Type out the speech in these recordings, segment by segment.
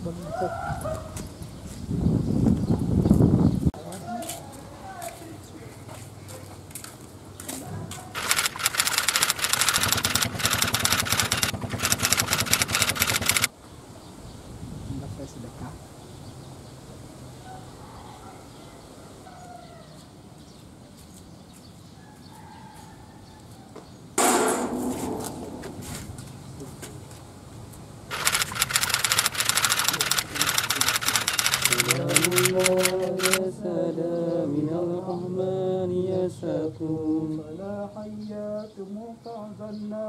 sedekah. فلا حياتم فعزلنا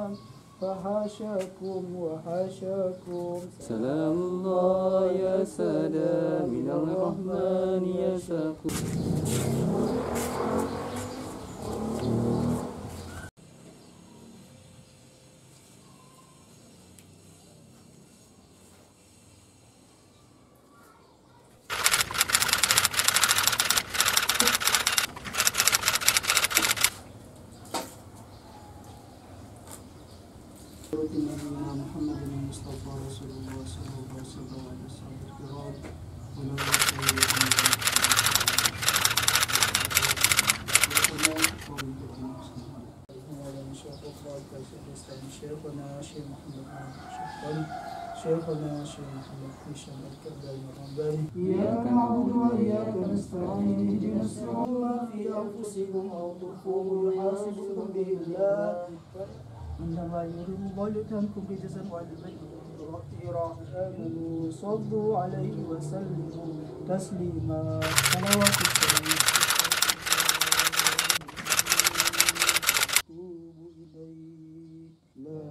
فحاشاكم وحاشاكم سلام الله يا سادة من الرحمن يساكم. نبينا محمد المصطفى رسول الله صلى الله عليه وسلم وعلى اصحابه الكرام ولا شيخنا شيخ محمد شيخنا شيخ محمد هشام الكرداني الرمضاني. إياك نعبد وإياك نستعين اهدنا الصراط في أنفسكم أو تخفوه يحاسبكم به الله إنما يريد ضلتكم بجسد والبيت آمنوا صلوا عليه وسلموا تسليما صلوات السلام توبوا إليه لا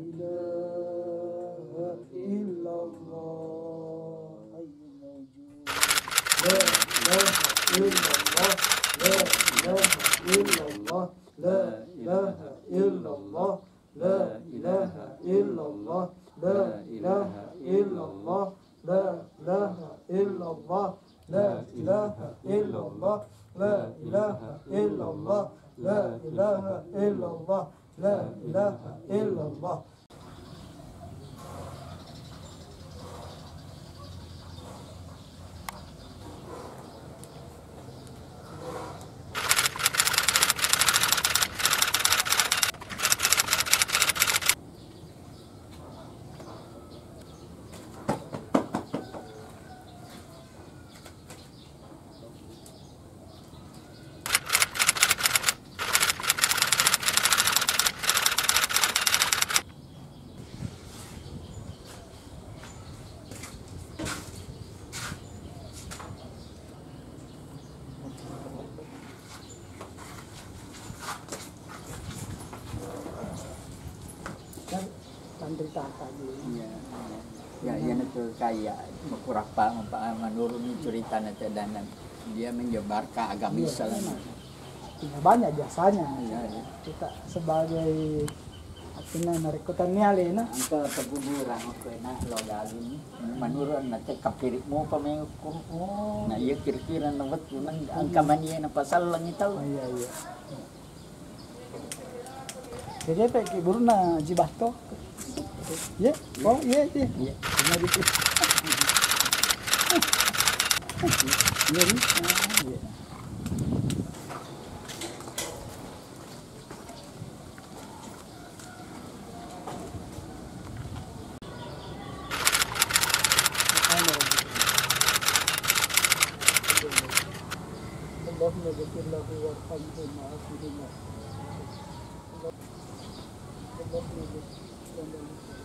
إله إلا الله حي موجود لا إله إلا الله لا إله إلا الله لا إله إلا الله لا إله إلا الله لا إله إلا الله لا إله إلا الله لا إله إلا الله لا إله إلا الله لا إله إلا الله لا إله إلا الله. Ya, yang itu kayak beberapa menurut cerita dan dia menyebarkan agama Islam. Ya, banyak biasanya Ya. kita sebagai artinya narikotan niali na Angka perguburan aku enak lo galin menurut nanti kapirikmu pemengkur. Nah iya kira-kira nawat nang angka mania na pasal lang itaw. iya jadi apa kibur na jibato ya oh iya cuma gitu iya iya اللهم اغفر له وارحمه وعافه اللهم اغفر له